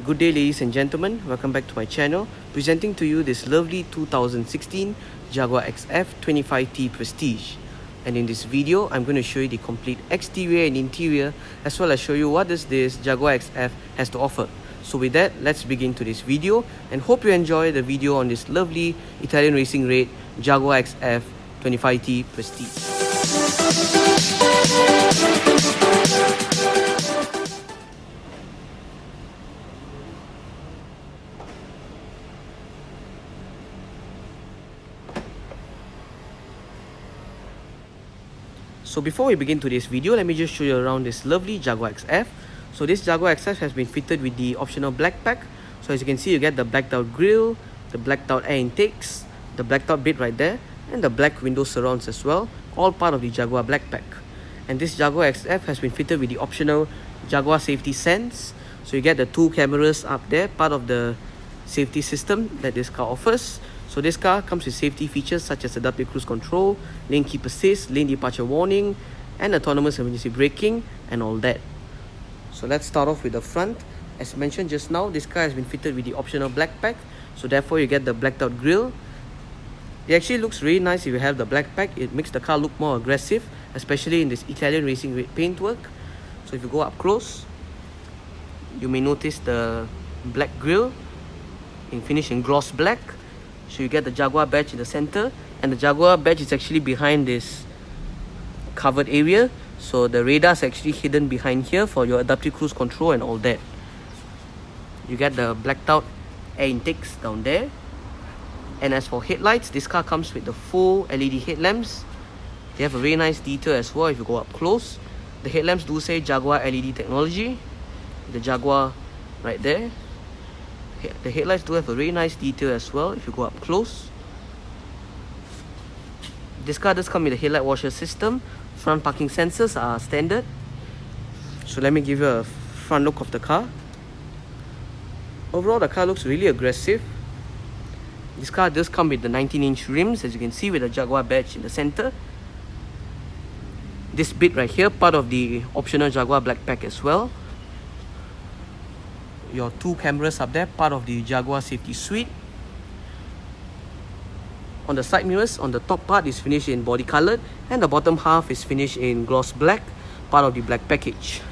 Good day, ladies and gentlemen, welcome back to my channel, presenting to you this lovely 2016 Jaguar XF 25T Prestige. And in this video, I'm going to show you the complete exterior and interior, as well as show you what this Jaguar XF has to offer. So with that, let's begin today's video, and hope you enjoy the video on this lovely Italian racing rate Jaguar XF 25T Prestige. So before we begin today's video, let me just show you around this lovely Jaguar XF. So this Jaguar XF has been fitted with the optional black pack. So as you can see, you get the blacked out grille, the blacked out air intakes, the blacked out bit right there, and the black window surrounds as well, all part of the Jaguar black pack. And this Jaguar XF has been fitted with the optional Jaguar safety sense. So you get the 2 cameras up there, part of the safety system that this car offers. So this car comes with safety features such as adaptive cruise control, lane keep assist, lane departure warning, and autonomous emergency braking, and all that. So let's start off with the front. As mentioned just now, this car has been fitted with the optional black pack, so therefore you get the blacked out grille. It actually looks really nice if you have the black pack. It makes the car look more aggressive, especially in this Italian racing paintwork. So if you go up close, you may notice the black grille finished in gloss black. So you get the Jaguar badge in the center, and the Jaguar badge is actually behind this covered area. So the radar is actually hidden behind here for your adaptive cruise control and all that. You get the blacked out air intakes down there. And as for headlights, this car comes with the full LED headlamps. They have a very nice detail as well if you go up close. The headlamps do say Jaguar LED technology. The Jaguar right there. The headlights do have a very nice detail as well if you go up close. This car does come with a headlight washer system. Front parking sensors are standard. So let me give you a front look of the car. Overall, the car looks really aggressive. This car does come with the 19-inch rims, as you can see, with the Jaguar badge in the center. This bit right here, part of the optional Jaguar black pack as well. Your 2 cameras up there, part of the Jaguar safety suite. On the side mirrors, on the top part is finished in body colored, and the bottom half is finished in gloss black, part of the black package.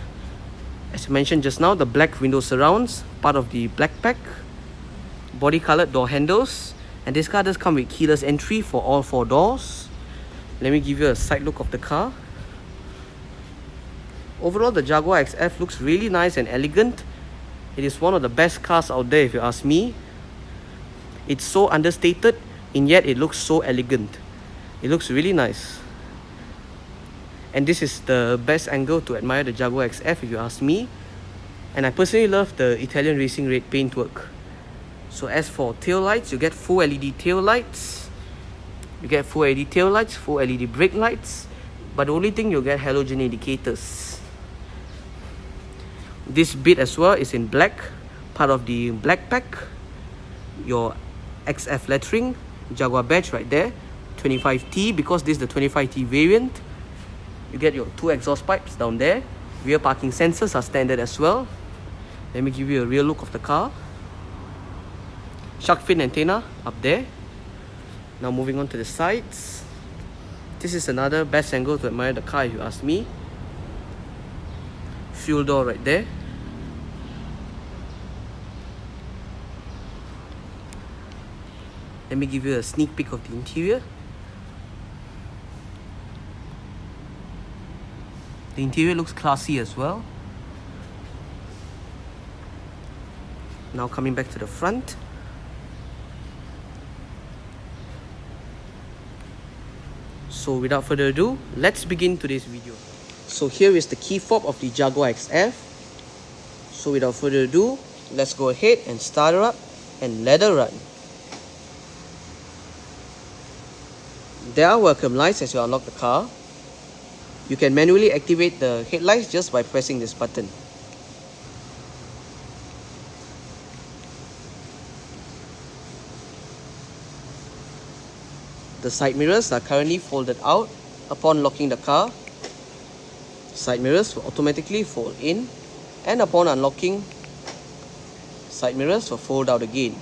As mentioned just now, the black window surrounds, part of the black pack. Body colored door handles, and this car does come with keyless entry for all 4 doors. Let me give you a side look of the car. Overall, the Jaguar XF looks really nice and elegant. It is one of the best cars out there if you ask me. It's so understated, and yet it looks so elegant. It looks really nice. And this is the best angle to admire the Jaguar XF if you ask me. And I personally love the Italian racing red paintwork. So as for tail lights, you get full LED tail lights. You get full LED tail lights, full LED brake lights. But the only thing, you'll get halogen indicators. This bit as well is in black, part of the black pack. Your XF lettering, Jaguar badge right there, 25T, because this is the 25T variant. You get your 2 exhaust pipes down there. Rear parking sensors are standard as well. Let me give you a real look of the car. Shark fin antenna up there. Now moving on to the sides. This is another best angle to admire the car if you ask me. Fuel door right there. Let me give you a sneak peek of the interior. The interior looks classy as well. Now coming back to the front. So without further ado, let's begin today's video. So here is the key fob of the Jaguar XF. So without further ado, let's go ahead and start her up and let her run. There are welcome lights as you unlock the car. You can manually activate the headlights just by pressing this button. The side mirrors are currently folded out upon locking the car. Side mirrors will automatically fold in, and upon unlocking, side mirrors will fold out again.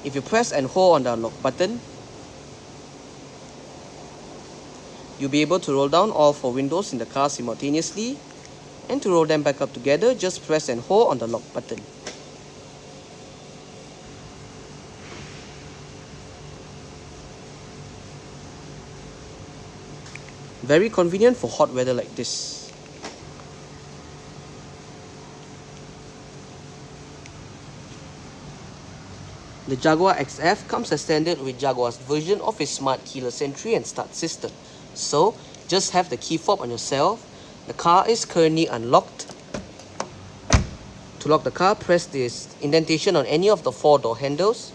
If you press and hold on the unlock button, you'll be able to roll down all 4 windows in the car simultaneously, and to roll them back up together, just press and hold on the lock button. Very convenient for hot weather like this. The Jaguar XF comes as standard with Jaguar's version of its smart keyless entry and start system. So, just have the key fob on yourself. The car is currently unlocked. To lock the car, press this indentation on any of the 4 door handles.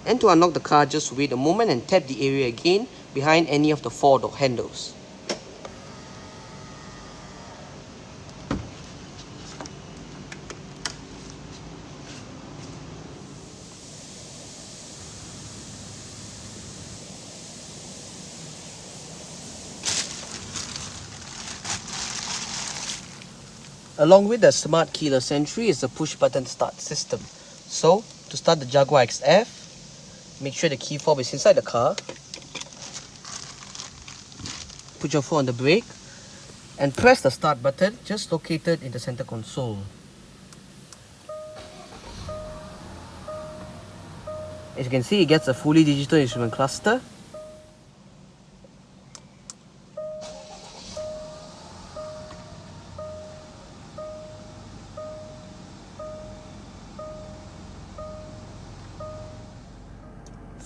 And to unlock the car, just wait a moment and tap the area again behind any of the 4 door handles. Along with the smart keyless entry is the push button start system. So, to start the Jaguar XF, make sure the key fob is inside the car. Put your foot on the brake and press the start button just located in the center console. As you can see, it gets a fully digital instrument cluster.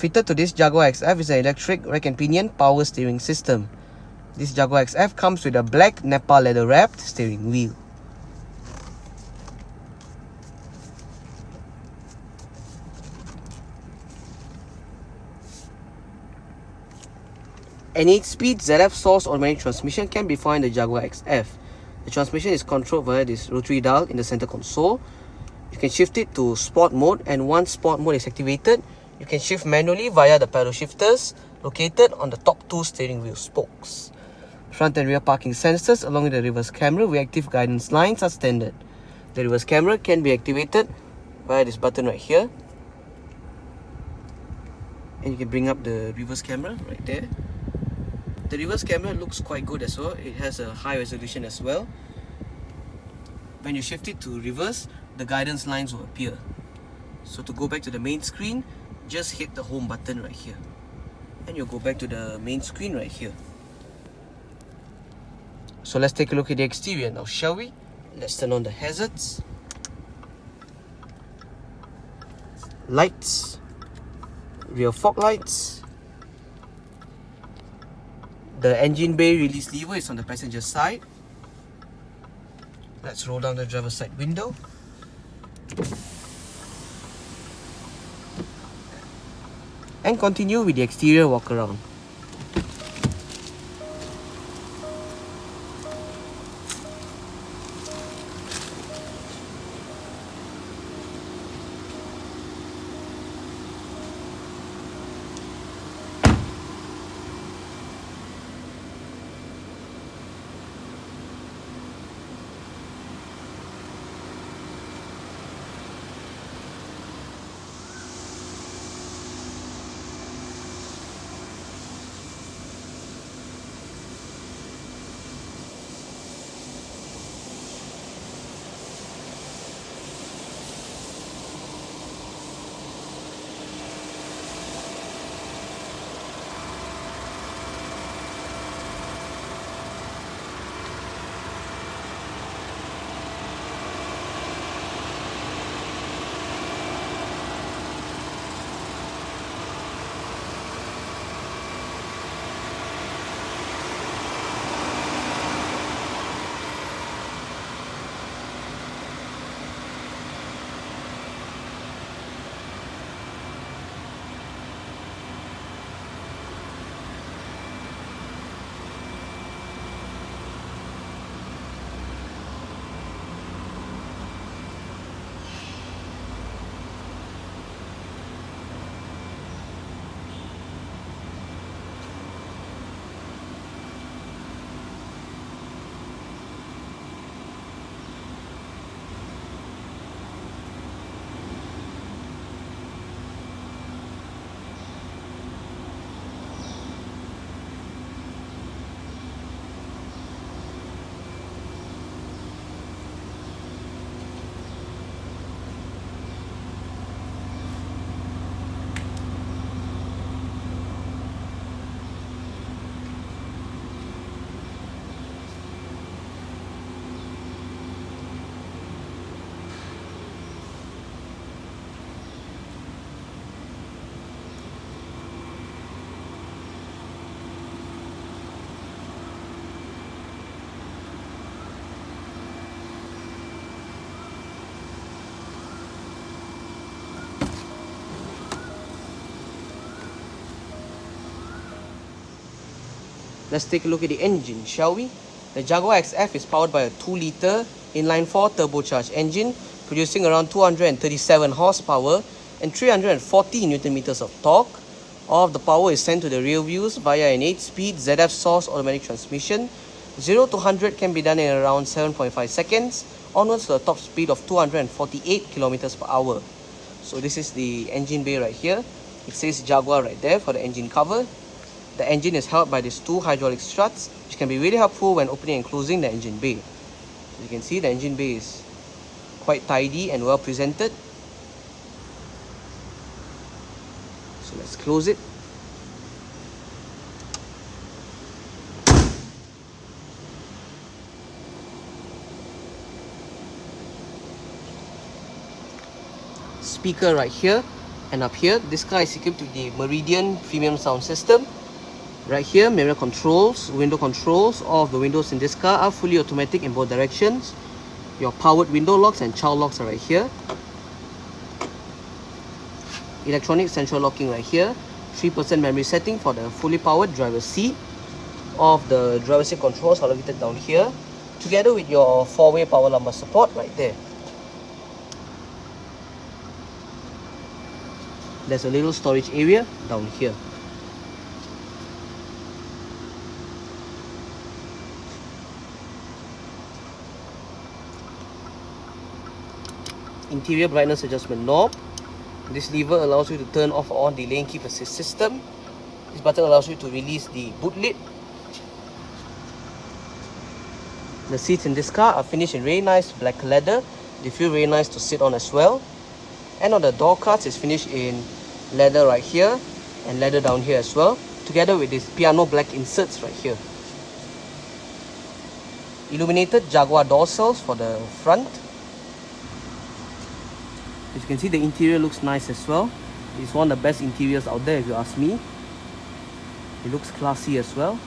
Fitted to this Jaguar XF is an electric rack and pinion power steering system. This Jaguar XF comes with a black Nappa leather wrapped steering wheel. An 8-speed ZF source automatic transmission can be found in the Jaguar XF. The transmission is controlled via this rotary dial in the center console. You can shift it to sport mode, and once sport mode is activated, you can shift manually via the paddle shifters located on the top 2 steering wheel spokes. Front and rear parking sensors along with the reverse camera with active guidance lines are standard. The reverse camera can be activated via this button right here. And you can bring up the reverse camera right there. The reverse camera looks quite good as well. It has a high resolution as well. When you shift it to reverse, the guidance lines will appear. So to go back to the main screen, just hit the home button right here. And you'll go back to the main screen right here. So let's take a look at the exterior now, shall we? Let's turn on the hazards. Lights. Rear fog lights. The engine bay release lever is on the passenger side. Let's roll down the driver's side window. And continue with the exterior walk around. Let's take a look at the engine, shall we? The Jaguar XF is powered by a 2-litre inline-4 turbocharged engine, producing around 237 horsepower and 340 Nm of torque. All of the power is sent to the rear wheels via an 8-speed ZF source automatic transmission. 0 to 100 can be done in around 7.5 seconds, onwards to a top speed of 248 km per hour. So this is the engine bay right here. It says Jaguar right there for the engine cover. The engine is held by these 2 hydraulic struts, which can be really helpful when opening and closing the engine bay. As you can see, the engine bay is quite tidy and well presented. So let's close it. Speaker right here and up here. This car is equipped with the Meridian premium sound system. Right here, mirror controls, window controls. All of the windows in this car are fully automatic in both directions. Your powered window locks and child locks are right here. Electronic central locking right here. 3% memory setting for the fully powered driver's seat. All of the driver's seat controls are located down here, together with your 4-way power lumbar support right there. There's a little storage area down here. Interior brightness adjustment knob. This lever allows you to turn off or on the lane keep assist system. This button allows you to release the boot lid. The seats in this car are finished in really nice black leather. They feel really nice to sit on as well. And on the door cards is finished in leather right here and leather down here as well, together with these piano black inserts right here. Illuminated Jaguar door cells for the front. As you can see, the interior looks nice as well. It's one of the best interiors out there if you ask me. It looks classy as well.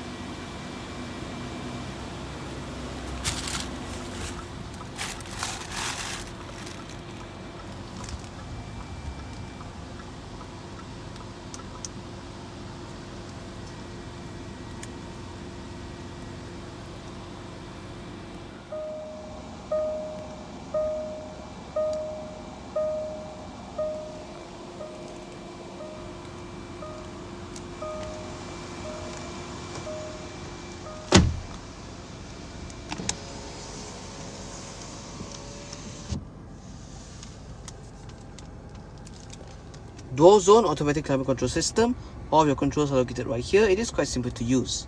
Dual zone automatic climate control system. All of your controls are located right here. It is quite simple to use.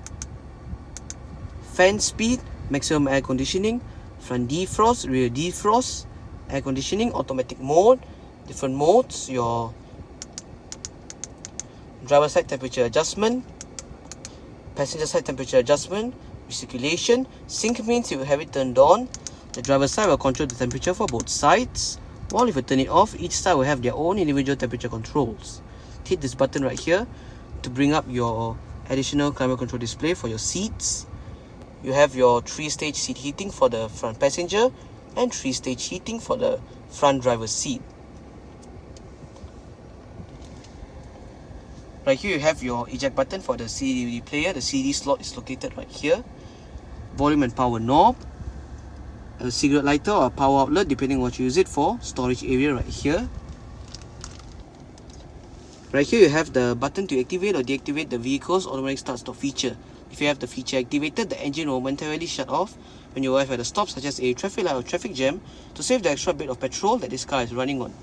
Fan speed, maximum air conditioning, front defrost, rear defrost, air conditioning, automatic mode, different modes, your driver side temperature adjustment, passenger side temperature adjustment, recirculation. Sync means you will have it turned on. The driver side will control the temperature for both sides, while if you turn it off, each side will have their own individual temperature controls. Hit this button right here to bring up your additional climate control display for your seats. You have your 3-stage seat heating for the front passenger and 3-stage heating for the front driver's seat. Right here you have your eject button for the CD-DVD player. The CD slot is located right here. Volume and power knob. A cigarette lighter or a power outlet depending on what you use it for. Storage area right here. Right here you have the button to activate or deactivate the vehicle's automatic start stop feature. If you have the feature activated, the engine will momentarily shut off when you arrive at a stop such as a traffic light or traffic jam, to save the extra bit of petrol that this car is running on.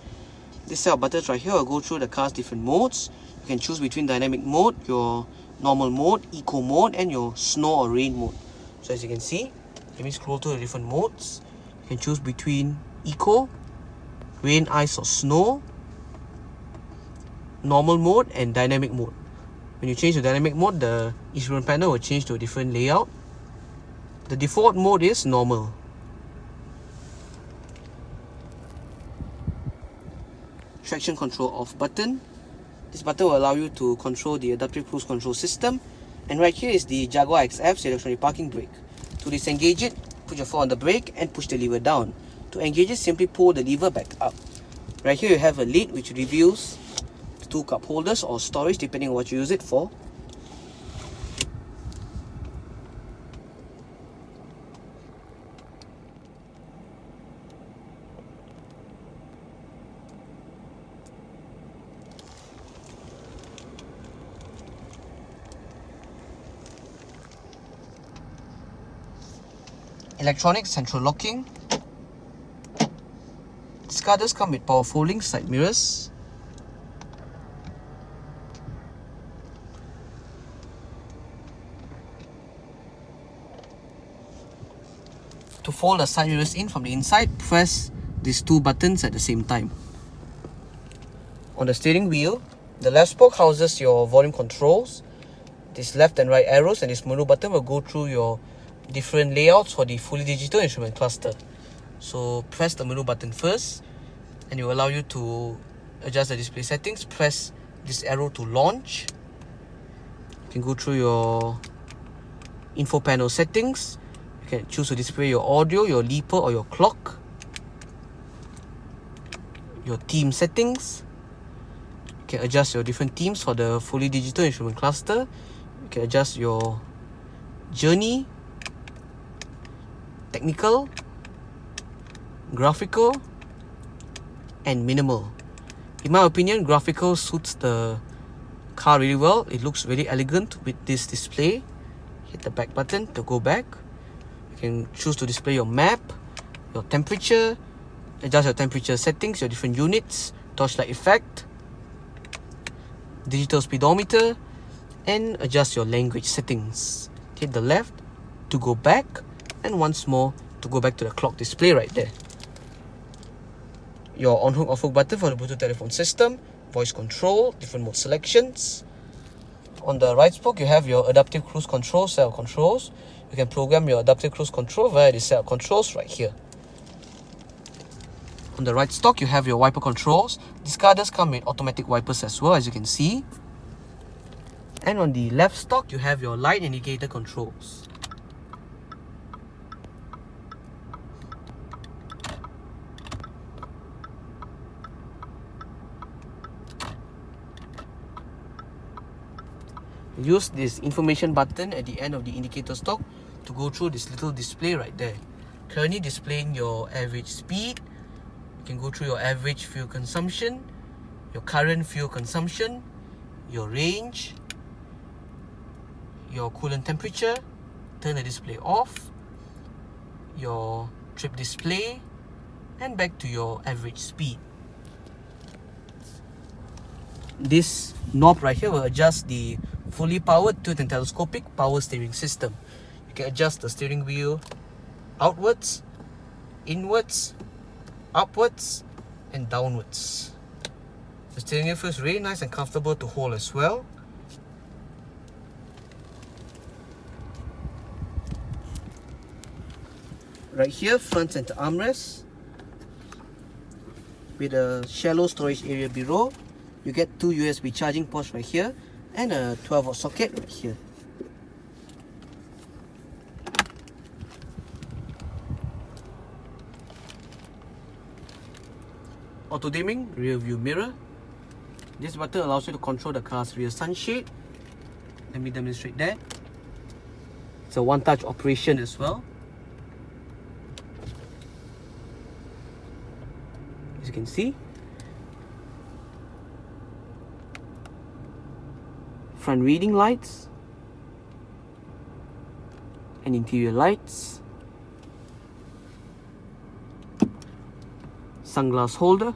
This set of buttons right here will go through the car's different modes. You can choose between dynamic mode, your normal mode, eco mode and your snow or rain mode. So as you can see, let me scroll to the different modes. You can choose between eco, rain, ice or snow, normal mode and dynamic mode. When you change to dynamic mode, the instrument panel will change to a different layout. The default mode is normal. Traction control off button. This button will allow you to control the adaptive cruise control system. And right here is the Jaguar XF's electronic parking brake. To disengage it, put your foot on the brake and push the lever down. To engage it, simply pull the lever back up. Right here you have a lid which reveals the 2 cup holders or storage depending on what you use it for. electronic central locking. This car does come with power folding side mirrors. To fold the side mirrors in from the inside, press these two buttons at the same time. On the steering wheel, the left spoke houses your volume controls. This left and right arrows and this menu button will go through your different layouts for the fully digital instrument cluster. So press the menu button first and it will allow you to adjust the display settings. Press this arrow to launch. You can go through your info panel settings. You can choose to display your audio, your leaper or your clock. Your theme settings. You can adjust your different themes for the fully digital instrument cluster. You can adjust your journey, technical, graphical and minimal. In my opinion, graphical suits the car really well. It looks really elegant with this display. Hit the back button to go back. You can choose to display your map, your temperature, adjust your temperature settings, your different units, torchlight effect, digital speedometer, and adjust your language settings. Hit the left to go back and once more to go back to the clock display right there. Your on-hook off-hook button for the Bluetooth telephone system, voice control, different mode selections. On the right spoke, you have your adaptive cruise control set of controls. You can program your adaptive cruise control via the set of controls right here. On the right stock, you have your wiper controls. This car does come with automatic wipers as well, as you can see. And on the left stock, you have your light indicator controls. Use this information button at the end of the indicator stock to go through this little display right there. Currently displaying your average speed. You can go through your average fuel consumption, your current fuel consumption, your range, your coolant temperature, turn the display off, your trip display, and back to your average speed. This knob right here will adjust the fully powered tilt and telescopic power steering system. You can adjust the steering wheel outwards, inwards, upwards and downwards. The steering wheel feels really nice and comfortable to hold as well. Right here, front center armrest with a shallow storage area below. You get two USB charging ports right here and a 12-volt socket right here. Auto dimming rear view mirror. This button allows you to control the car's rear sunshade. Let me demonstrate that. It's a one-touch operation as well. As you can see, front reading lights and interior lights, sunglass holder,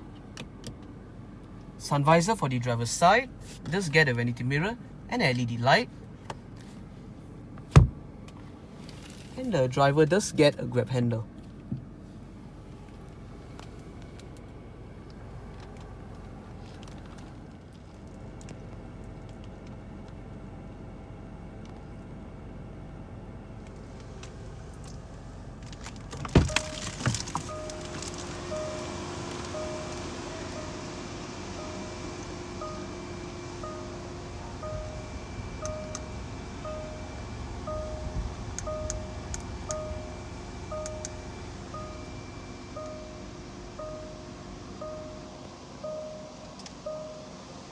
sun visor for the driver's side, does get a vanity mirror and a LED light, and the driver does get a grab handle.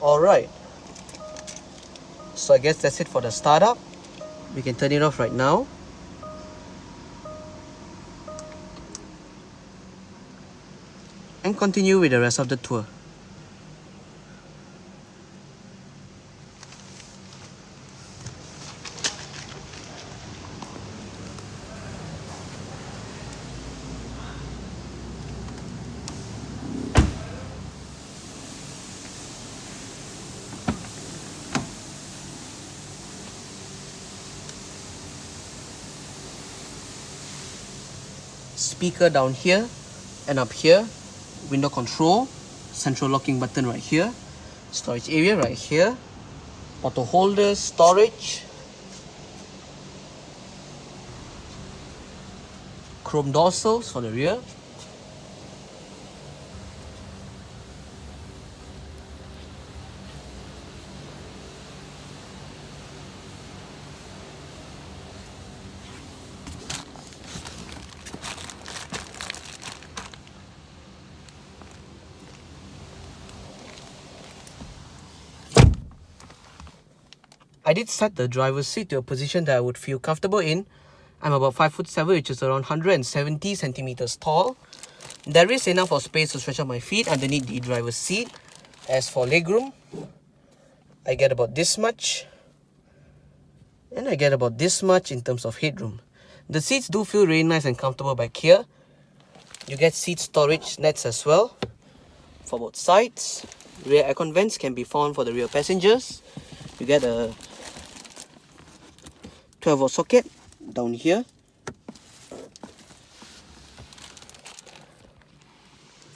Alright, so I guess that's it for the startup. We can turn it off right now. And continue with the rest of the tour. speaker down here and up here, window control, central locking button right here, storage area right here, bottle holder, storage, chrome dorsals for the rear, I did set the driver's seat to a position that I would feel comfortable in. I'm about 5'7", which is around 170 centimeters tall. There is enough of space to stretch out my feet underneath the driver's seat. As for legroom, I get about this much, and I get about this much in terms of headroom. The seats do feel really nice and comfortable back here. You get seat storage nets as well for both sides. Rear aircon vents can be found for the rear passengers. You get a 12-volt socket down here,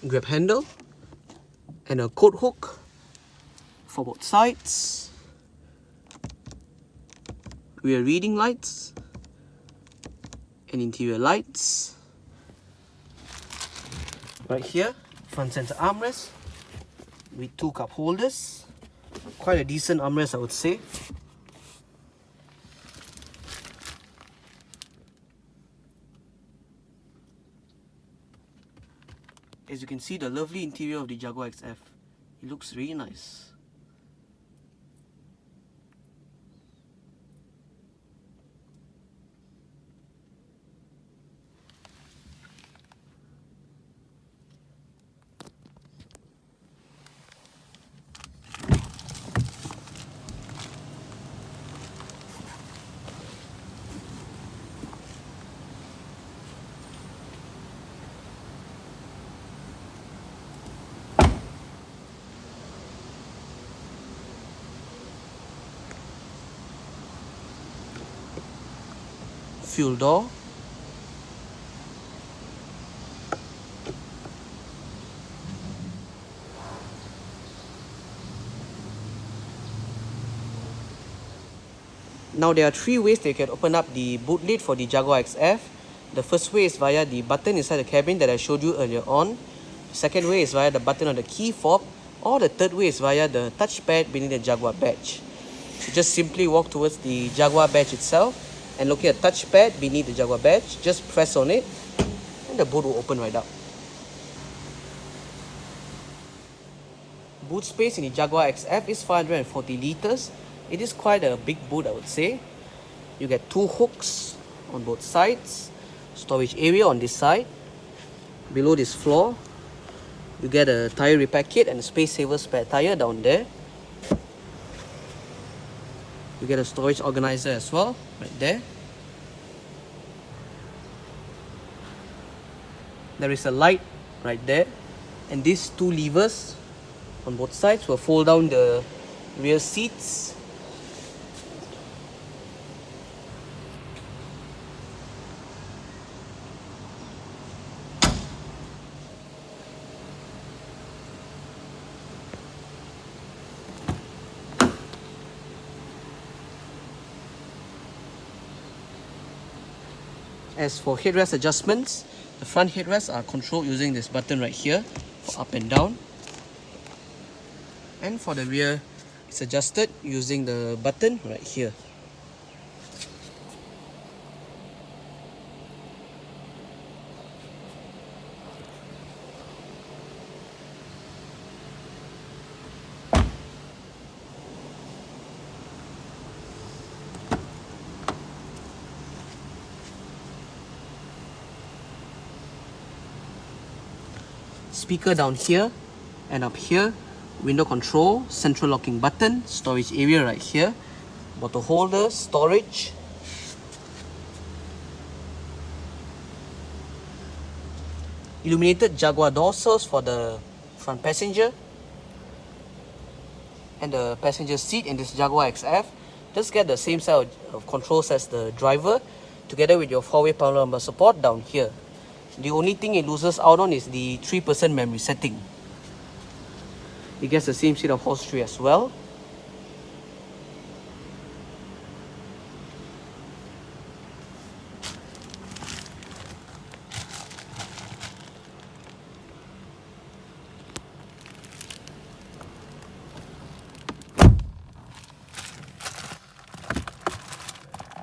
grab handle, and a coat hook for both sides, rear reading lights and interior lights. Right here, front center armrest with 2 cup holders. Quite a decent armrest, I would say. As you can see, the lovely interior of the Jaguar XF, it looks really nice. Fuel door, now there are 3 ways that you can open up the boot lid for the Jaguar XF. The first way is via the button inside the cabin that I showed you earlier on. The second way is via the button on the key fob, or the third way is via the touchpad beneath the Jaguar badge. So just simply walk towards the Jaguar badge itself and locate a touchpad beneath the Jaguar badge. Just press on it and the boot will open right up. Boot space in the Jaguar XF is 540 liters. It is quite a big boot, I would say. You get 2 hooks on both sides, storage area on this side. Below this floor, you get a tire repair kit and a space saver spare tire down there. You get a storage organizer as well, right there. There is a light right there, and these 2 levers on both sides will fold down the rear seats. As for headrest adjustments, the front headrests are controlled using this button right here for up and down. And for the rear, it's adjusted using the button right here. Speaker down here and up here, window control, central locking button, storage area right here, bottle holder, storage, illuminated Jaguar dorsals for the front passenger, and the passenger seat in this Jaguar XF. Just get the same set of controls as the driver, together with your 4-way power lumbar support down here. The only thing it loses out on is the 3% memory setting. It gets the same seat upholstery as well.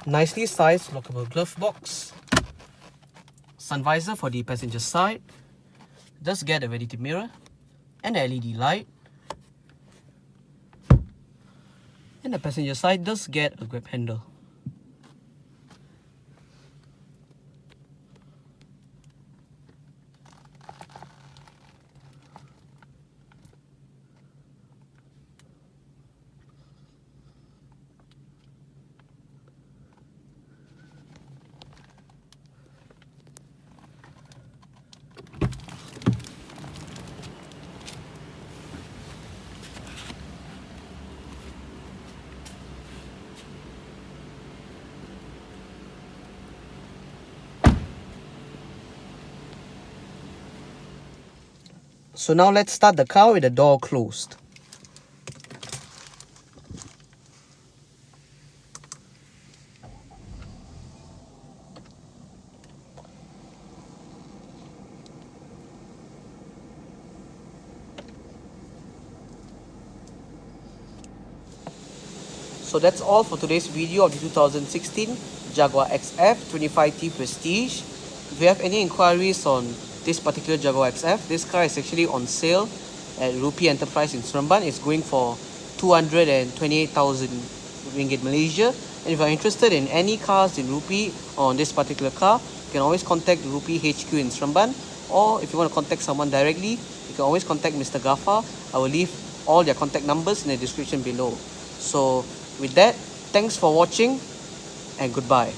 Nicely sized lockable glove box. Sun visor for the passenger side. Does get a vanity mirror and a LED light. And the passenger side does get a grab handle. So now let's start the car with the door closed. So that's all for today's video of the 2016 Jaguar XF 25T Prestige. If you have any inquiries on this particular Jaguar XF, this car is actually on sale at Rupee Enterprise in Seremban. It's going for 228,000 ringgit Malaysia. And if you are interested in any cars in Rupee on this particular car, you can always contact Rupee HQ in Seremban. Or if you want to contact someone directly, you can always contact Mr Ghafar. I will leave all their contact numbers in the description below. So with that, thanks for watching and goodbye.